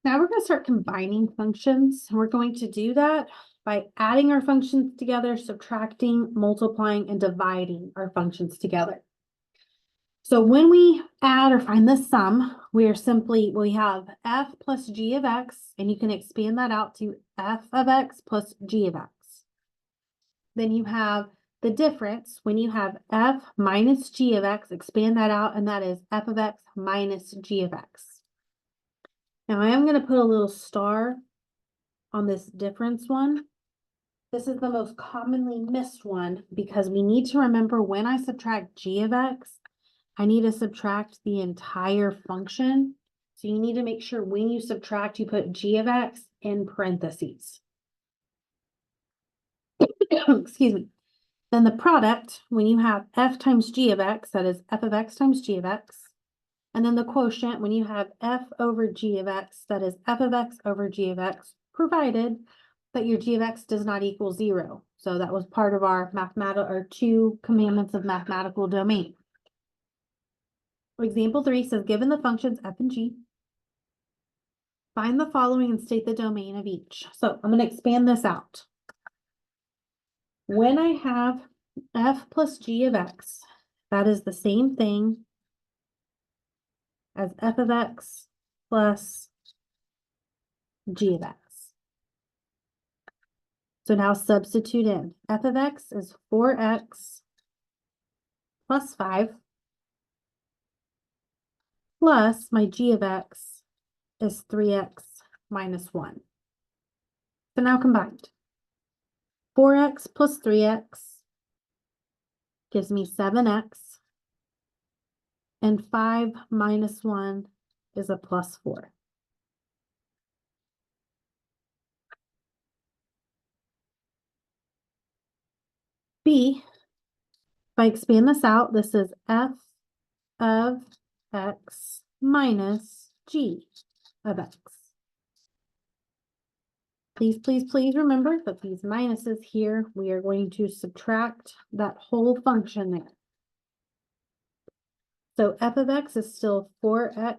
Now we're going to start combining functions, and we're going to do that by adding our functions together, subtracting, multiplying, and dividing our functions together. So when we add or find the sum, we have f plus g of x, and you can expand that out to f of x plus g of x. Then you have the difference when you have f minus g of x, expand that out, and that is f of x minus g of x. Now I am going to put a little star on this difference one. This is the most commonly missed one because we need to remember when I subtract g of x, I need to subtract the entire function. So you need to make sure when you subtract, you put g of x in parentheses. Excuse me. Then the product, when you have f times g of x, that is f of x times g of x. And then the quotient, when you have f over g of x, that is f of x over g of x, provided that your g of x does not equal 0. So that was part of our two commandments of mathematical domain. Example 3 says, given the functions f and g, find the following and state the domain of each. So I'm going to expand this out. When I have f plus g of x, that is the same thing as f of x plus g of x. So now substitute in. F of x is 4x plus 5 plus my g of x is 3x minus 1. So now combined. 4x plus 3x gives me 7x, and 5 minus 1 is a plus 4. B, if I expand this out, this is f of x minus g of x. Please, please, please remember that these minuses here, we are going to subtract that whole function there. So f of x is still 4x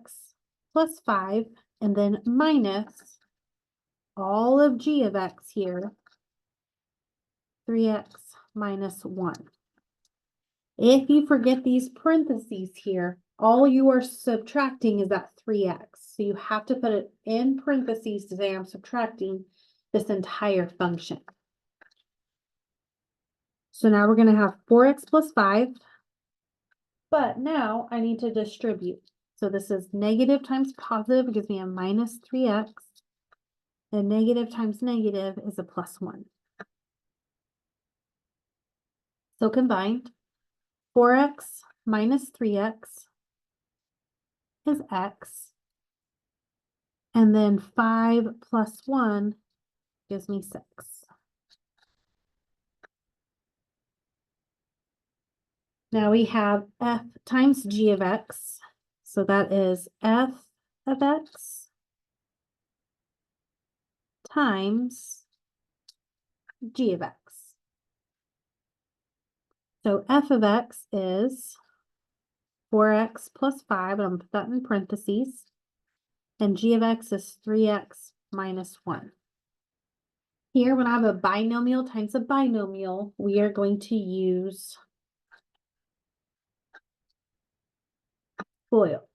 plus 5, and then minus all of g of x here, 3x minus 1. If you forget these parentheses here, all you are subtracting is that 3x. So you have to put it in parentheses to say I'm subtracting this entire function. So now we're going to have 4x plus 5, but now I need to distribute. So this is negative times positive gives me a minus 3x, and negative times negative is a plus 1. So combined, 4x minus 3x is x, and then 5 plus 1 gives me 6. Now we have f times g of x, so that is f of x times g of x. So f of x is 4x plus 5, and I'm going to put that in parentheses, and g of x is 3x minus 1. Here, when I have a binomial times a binomial, we are going to use FOIL.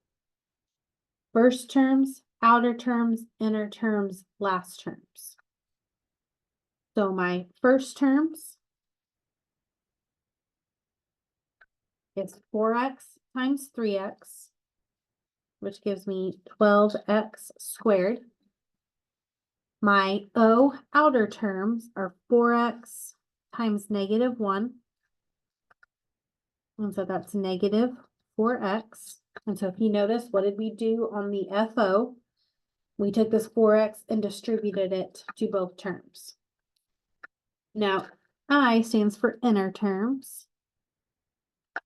First terms, outer terms, inner terms, last terms. So my first terms is 4x times 3x, which gives me 12x squared. My outer terms are 4x times negative 1. And so that's negative 4x. And so if you notice, what did we do on the FO? We took this 4x and distributed it to both terms. Now, I stands for inner terms.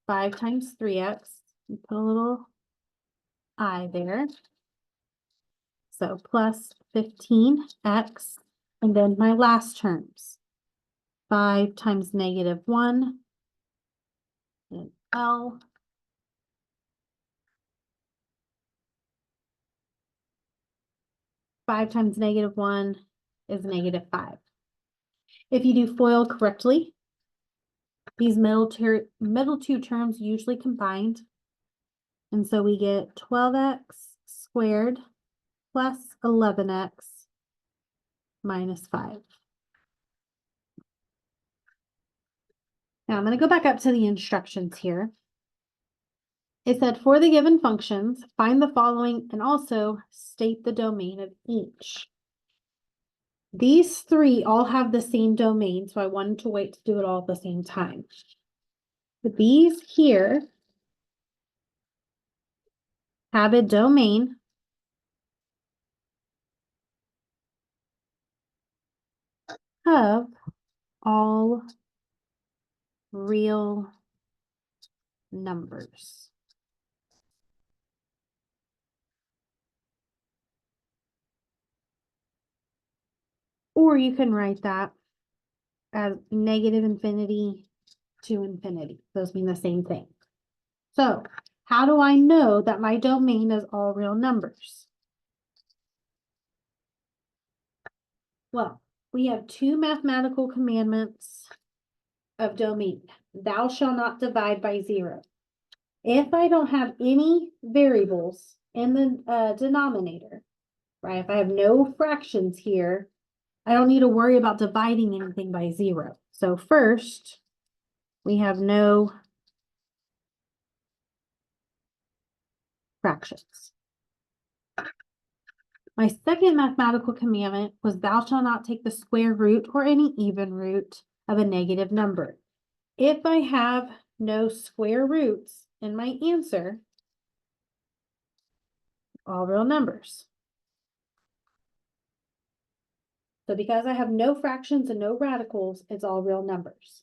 5 times 3x. We put a little I there. So plus 15x. And then my last terms. 5 times negative 1. And L. 5 times -1 is -5. If you do FOIL correctly, these middle two terms usually combined. And so we get 12x squared plus 11x minus 5. Now I'm going to go back up to the instructions here. It said for the given functions, find the following and also state the domain of each. These three all have the same domain, so I wanted to wait to do it all at the same time. But these here have a domain of all real numbers. Or you can write that as negative infinity to infinity. Those mean the same thing. So how do I know that my domain is all real numbers? Well, we have two mathematical commandments of domain. Thou shalt not divide by 0. If I don't have any variables in the denominator, right? If I have no fractions here, I don't need to worry about dividing anything by 0. So first, we have no fractions. My second mathematical commandment was thou shalt not take the square root or any even root of a negative number. If I have no square roots in my answer, all real numbers. So because I have no fractions and no radicals, it's all real numbers.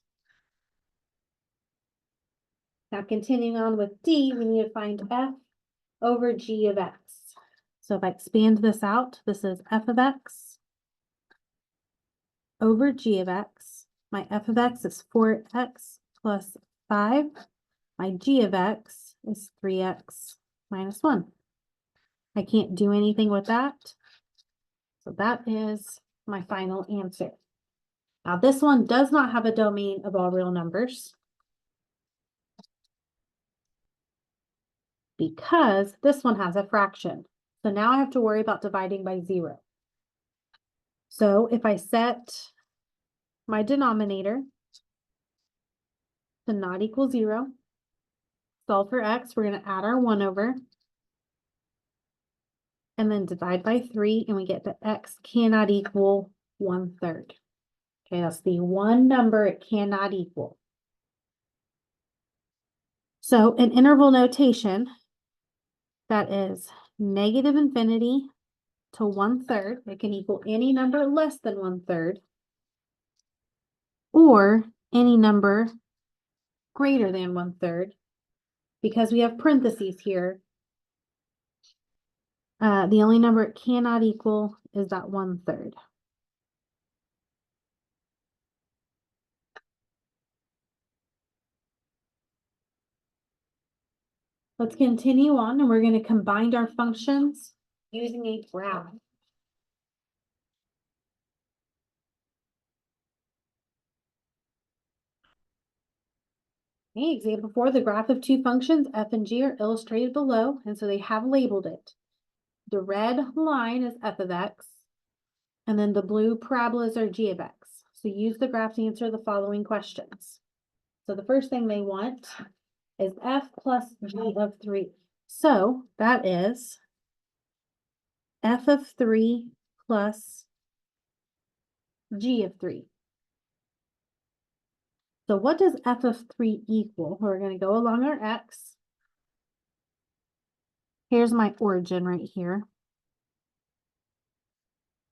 Now continuing on with D, we need to find f over g of x. So if I expand this out, this is f of x over g of x. My f of x is 4x plus 5. My g of x is 3x minus 1. I can't do anything with that. So that is my final answer. Now this one does not have a domain of all real numbers because this one has a fraction. So now I have to worry about dividing by 0. So if I set my denominator to not equal 0, solve for x, we're going to add our 1 over and then divide by 3, and we get that x cannot equal 1/3. Okay, that's the one number it cannot equal. So in interval notation, that is negative infinity to 1/3. It can equal any number less than 1/3 or any number greater than 1/3. Because we have parentheses here, the only number it cannot equal is that 1/3. Let's continue on, and we're going to combine our functions using a graph. Okay, example 4, the graph of two functions, f and g, are illustrated below, and so they have labeled it. The red line is f of x, and then the blue parabolas are g of x. So use the graph to answer the following questions. So the first thing they want is f plus g of 3. So that is f of 3 plus g of 3. So what does f of 3 equal? We're going to go along our x. Here's my origin right here.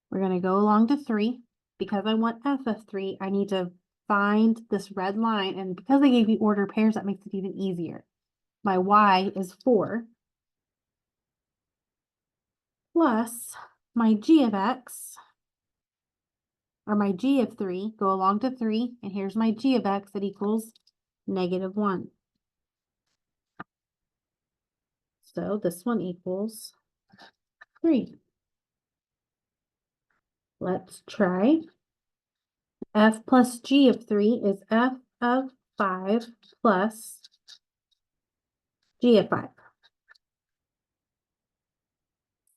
We're going to go along to 3. Because I want f of 3, I need to find this red line. And because they gave you order pairs, that makes it even easier. My y is 4 plus my g of x, or my g of 3, go along to 3, and here's my g of x that equals -1. So this one equals 3. Let's try. F plus G of 3 is F of 5 plus G of 5.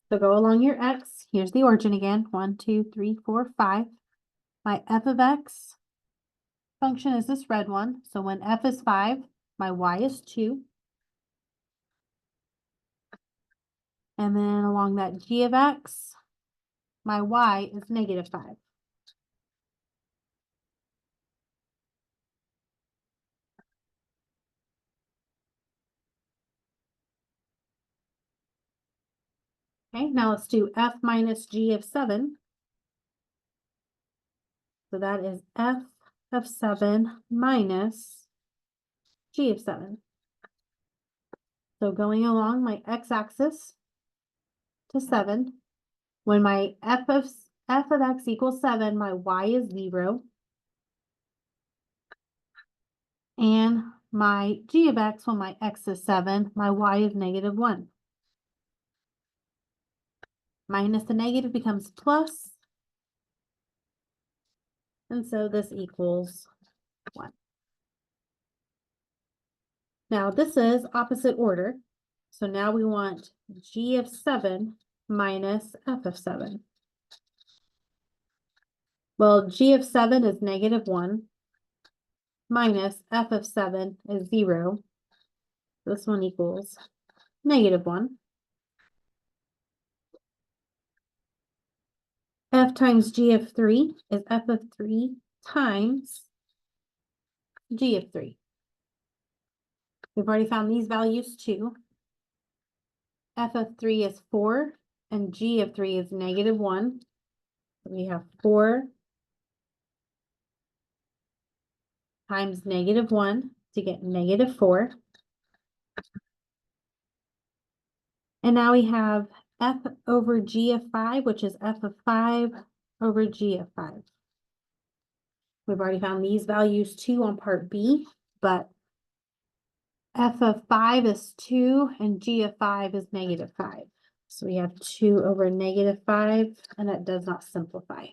So go along your X. Here's the origin again. 1, 2, 3, 4, 5. My F of X function is this red one. So when F is 5, my Y is 2. And then along that G of X, my Y is negative 5. Okay, now let's do F minus G of 7. So that is F of 7 minus G of 7. So going along my x-axis to 7, when my f of x equals 7, my y is 0. And my g of x, when my x is 7, my y is negative 1. Minus the negative becomes plus. And so this equals 1. Now this is opposite order. So now we want g of 7 minus f of 7. Well, g of 7 is negative 1 minus f of 7 is 0. This one equals negative 1. F times g of 3 is f of 3 times g of 3. We've already found these values too. F of 3 is 4 and g of 3 is negative 1. So we have 4 times negative 1 to get negative 4. And now we have f over g of 5, which is f of 5 over g of 5. We've already found these values too on part B, but f of 5 is 2 and g of 5 is negative 5. So we have 2 over negative 5, and that does not simplify.